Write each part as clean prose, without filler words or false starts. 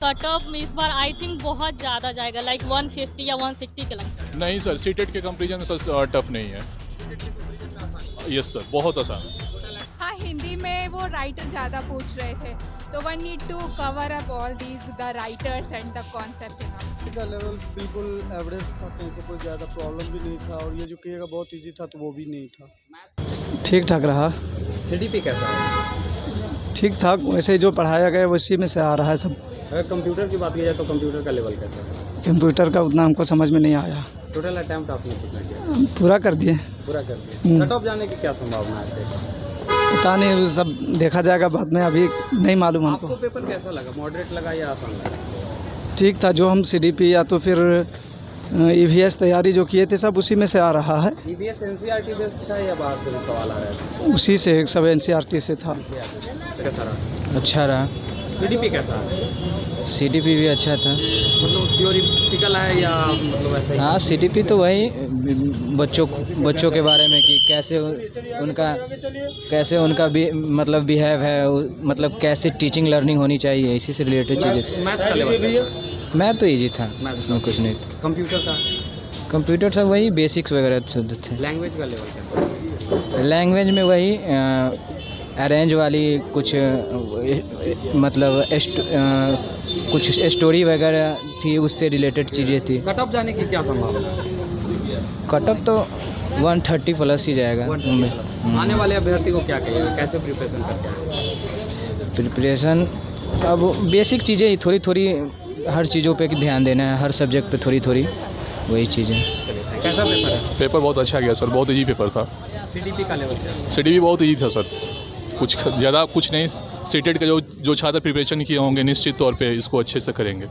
Cut off इस बार I think बहुत ज़्यादा जाएगा, लाइक 150 या 160 के लमसम। नहीं सर, सीटेट के कंपेरिजन में सर टफ नहीं है। यस सर, बहुत आसान। हाँ, हिंदी में वो राइटर ज़्यादा पूछ रहे थे, तो one need to cover up all these the writers and the concept in का लेवल बिल्कुल एवरेज था, कहीं से कोई ज़्यादा प्रॉब्लम भी नहीं था, और ये जो किएगा बहुत इजी था तो वो भी नहीं था। ठीक ठाक रहा। सीडीपी कैसा है? ठीक ठाक, वैसे जो पढ़ाया गया उसी में से आ रहा है सब। अगर कंप्यूटर की बात की जाए तो कंप्यूटर का लेवल कैसा है? कंप्यूटर का उतना हमको समझ में नहीं आया। टोटल अटैम्प्ट आपने कितना किया? हम पूरा कर दिए। पूरा कर दिया। कट ऑफ जाने की क्या संभावना है? पता नहीं, वो सब देखा जाएगा बाद में, अभी नहीं मालूम आपको हमको। पेपर कैसा लगा? मॉडरेट लगा या आसान लगा? ठीक था, जो हम सीडीपी या तो फिर ईवीएस तैयारी जो किए थे सब उसी में से आ रहा है। ईवीएस एनसीईआरटी बेस्ड था या बाहर से सवाल आ रहा है? उसी से सब एनसीईआरटी से था। कैसा रहा? अच्छा रहा। सीडीपी कैसा है? सीडीपी भी अच्छा था। मतलब थ्योरिटिकल है या मतलब ऐसा ही? हाँ, सीडीपी तो वही बच्चों के बारे में कि कैसे उनका भी मतलब बिहेव है, मतलब कैसे टीचिंग लर्निंग होनी चाहिए, इसी से रिलेटेड चीज़ें। मैथ्स का लेवल कैसा है? मैं तो इजी था, मैथ्स उसमें कुछ नहीं था। कंप्यूटर का? कंप्यूटर सब वही बेसिक्स वगैरह शुद्ध थे। लैंग्वेज का लेवल कैसा है? लैंग्वेज में वही अरेंज वाली कुछ मतलब कुछ स्टोरी वगैरह थी, उससे रिलेटेड चीज़ें थी। कट ऑफ जाने की क्या संभावना है? कट ऑफ तो 130 प्लस ही जाएगा। आने वाले अभ्यर्थी को क्या कहिएगा? कैसे प्रिपरेशन करके आए? प्रिपरेशन अब बेसिक चीज़ें ही, थोड़ी थोड़ी हर चीज़ों पे ध्यान देना है, हर सब्जेक्ट पे थोड़ी थोड़ी वही चीज़ें। कैसा पेपर है? पेपर बहुत अच्छा गया सर, बहुत इजी पेपर था। सीडीपी का लेवल क्या है? सीडीपी बहुत इजी था सर, कुछ ज़्यादा कुछ नहीं। सीटेट का जो छात्र प्रिपरेशन किए होंगे निश्चित तौर पे इसको अच्छे से करेंगे।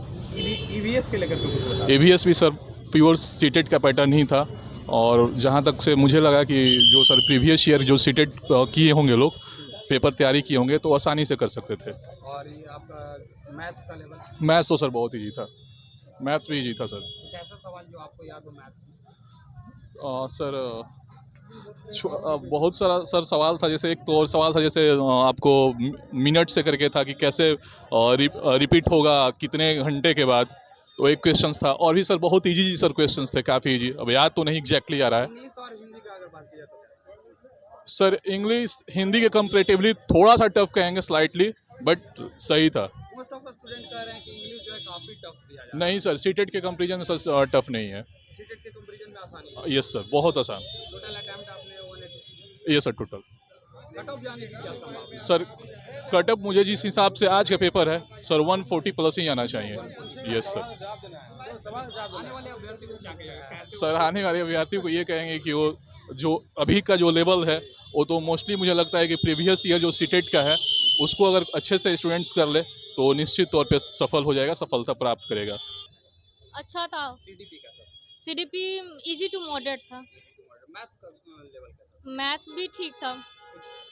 ईवीएस के लेकर के कुछ बता। एवीएस भी सर प्योर सीटेट का पैटर्न ही था, और जहाँ तक से मुझे लगा कि जो सर प्रीवियस ईयर जो सीटेट किए होंगे लोग, पेपर तैयारी किए होंगे तो आसानी से कर सकते थे। और ये आपका मैथ्स का लेवल? मैथ्स तो सर बहुत इजी था, मैथ्स भी इजी था सर। कुछ ऐसा सवाल जो आपको याद हो मैथ्स में? सर बहुत सारा सर सवाल था, जैसे एक तो और सवाल था, जैसे आपको मिनट से करके था कि कैसे रिपीट होगा कितने घंटे के बाद, तो एक क्वेश्चंस था। और भी सर बहुत इजी सर क्वेश्चंस थे, काफ़ी इजी, अब याद तो नहीं एग्जैक्टली आ रहा है। इंग्लिश और हिंदी का अगर बात की जाए तो कैसा? सर इंग्लिश हिंदी के कंपेरेटिवली थोड़ा सा टफ कहेंगे, स्लाइटली, बट सही था। मोस्ट ऑफ स्टूडेंट कह रहे हैं कि इंग्लिश जो है काफ़ी टफ दिया जा रहा है। नहीं सर, सीटेट के कंपेरिजन में सर टफ नहीं है। सीटेट के कंपैरिजन में आसानी है। यस सर, बहुत आसान। टोटल अटेम्प्ट आपने 180। ये सर टोटल। कट ऑफ जाने की क्या संभावना है? सर कटअप मुझे जिस हिसाब से आज का पेपर है सर 140 प्लस ही आना चाहिए। Yes sir. आने वाले अभ्यर्थी को क्या कहिएगा? कैसे सर आने वाले अभ्यर्थियों को ये कहेंगे कि वो जो अभी का जो लेवल है वो तो मोस्टली मुझे लगता है कि प्रीवियस ईयर जो सीटेट का है उसको अगर अच्छे से स्टूडेंट्स कर ले तो निश्चित तौर पे सफल हो जाएगा, सफलता प्राप्त करेगा। अच्छा था। सीडीपी कैसा? सीडीपी इजी टू मॉडरेट था। मैथ्स का लेवल कैसा? मैथ्स भी ठीक था।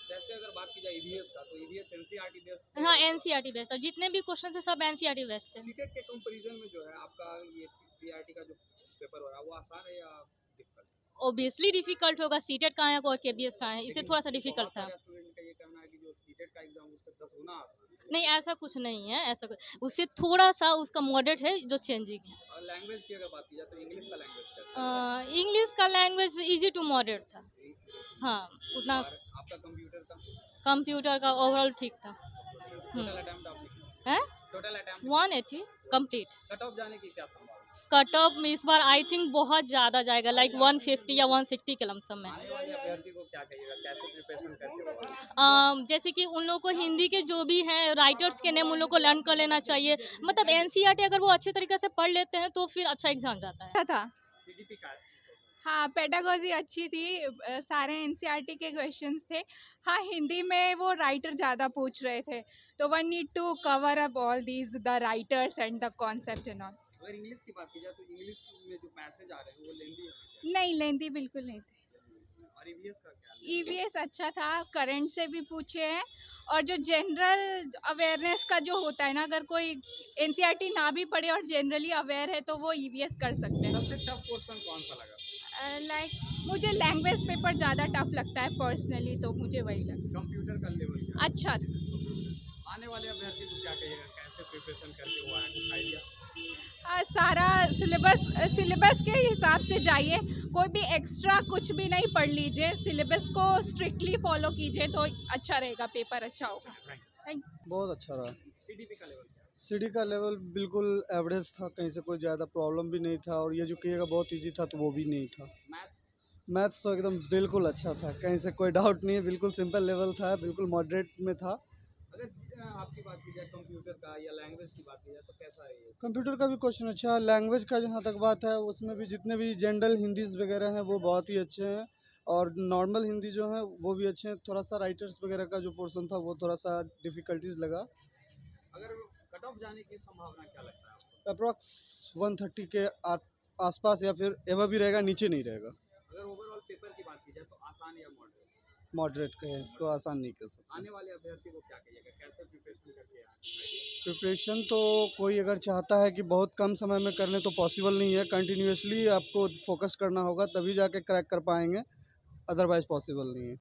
जैसे अगर बात की जाए ईवीएस का, तो ईवीएस एनसीईआरटी बेस्ड। हाँ, एनसीईआरटी बेस्ड था, जितने भी क्वेश्चन थे सब एनसीईआरटी बेस्ड थे। सीटेट के कंपैरिजन में जो है आपका ये सीआरटी का जो पेपर हो रहा है वो आसान है या डिफिकल्ट? ऑब्वियसली डिफिकल्ट होगा, सीटेट कहाँ है और केबीएस कहाँ है, इससे थोड़ा सा डिफिकल्ट था। स्टूडेंट का ये कहना है कि जो सीटेट का एग्जाम उससे 10 गुना आसान है। नहीं, ऐसा कुछ नहीं है, ऐसा कुछ उससे थोड़ा सा उसका मॉडरेट है जो चेंजिंग है। और लैंग्वेज की अगर बात की जाए तो इंग्लिश का लैंग्वेज कैसा है? इंग्लिश का लैंग्वेज इजी टू मॉडरेट था। हाँ, उतना। और आपका कंप्यूटर का कंप्यूटर का ओवरऑल ठीक था। टोटल अटेम्प्ट आपने? है total attempt 180 complete. Cut off जाने की क्या संभावना है? कट ऑफ इस बार आई थिंक बहुत ज़्यादा जाएगा, लाइक 150 या 160 के लमसम में। आने वाले अभ्यर्थी को क्या कहिएगा? कैसे प्रिपरेशन करके? जैसे कि उन लोगों को हिंदी के जो भी हैं राइटर्स के नेम उन लोगों को लर्न कर लेना चाहिए, मतलब एनसीईआरटी अगर वो अच्छे तरीके से पढ़ लेते हैं तो फिर अच्छा एग्जाम जाता है। था। सीडीपी का है? हाँ, पेडागोजी अच्छी थी, सारे एनसीईआरटी के क्वेश्चंस थे। हाँ, हिंदी में वो राइटर ज़्यादा पूछ रहे थे, तो one need to cover up all these the writers and the concept in all. अगर इंग्लिश की बात की जाए तो इंग्लिश में जो पैसेज आ रहे हैं वो लेंदी है नहीं, लेंदी बिल्कुल नहीं थे। और ईवीएस का क्या? ईवीएस अच्छा था, करंट से भी पूछे हैं, और जो जनरल अवेयरनेस का जो होता है ना, अगर कोई एनसीईआरटी ना भी पढ़े और जनरली अवेयर है तो वो ईवीएस कर सकते हैं। सबसे टफ पोर्शन कौन सा लगा? लाइक मुझे लैंग्वेज पेपर ज़्यादा टफ लगता है पर्सनली, तो मुझे वही लगा। कंप्यूटर का लेवल क्या? अच्छा था। आने वाले अभ्यर्थी को क्या कहिएगा? कैसे प्रिपरेशन करके हुआ है, कुछ आइडिया? सारा सिलेबस के हिसाब से जाइए, कोई भी एक्स्ट्रा कुछ भी नहीं पढ़ लीजिए, सिलेबस को स्ट्रिक्टली फॉलो कीजिए तो अच्छा रहेगा, पेपर अच्छा होगा। थैंक बहुत अच्छा रहा। सीडीपी का लेवल क्या है? सीडी का लेवल बिल्कुल एवरेज था, कहीं से कोई ज़्यादा प्रॉब्लम भी नहीं था, और ये जो किएगा बहुत इजी था तो वो भी नहीं था। मैथ्स? मैथ्स तो एकदम बिल्कुल अच्छा था, कहीं से कोई डाउट नहीं है, बिल्कुल सिंपल लेवल था, बिल्कुल मॉडरेट में था। अगर आपकी बात की जाए कंप्यूटर का या लैंग्वेज की बात की जाए तो कैसा है ये? कंप्यूटर का भी क्वेश्चन अच्छा है, लैंग्वेज का जहाँ तक बात है उसमें भी जितने भी जनरल हिंदीज़ वगैरह हैं वो बहुत ही अच्छे हैं, और नॉर्मल हिंदी जो है वो भी अच्छे हैं। थोड़ा सा राइटर्स वगैरह का जो पोर्शन था वो थोड़ा सा डिफ़िकल्टीज लगा। अगर कट ऑफ जाने की संभावना क्या लगता है आपको? अप्रॉक्स 130 के आसपास या फिर एवं भी रहेगा, नीचे नहीं रहेगा। अगर ओवरऑल पेपर की बात की जाए तो आसान या मॉडरेट? मॉडरेट का है, इसको आसान नहीं कर सकते। आने वाले अभ्यर्थी को क्या कहिएगा, कैसे प्रिपरेशन करके आए? प्रिपरेशन तो कोई अगर चाहता है कि बहुत कम समय में कर लें तो पॉसिबल नहीं है, कंटिन्यूअसली आपको फोकस करना होगा तभी जाके क्रैक कर पाएंगे, अदरवाइज पॉसिबल नहीं है।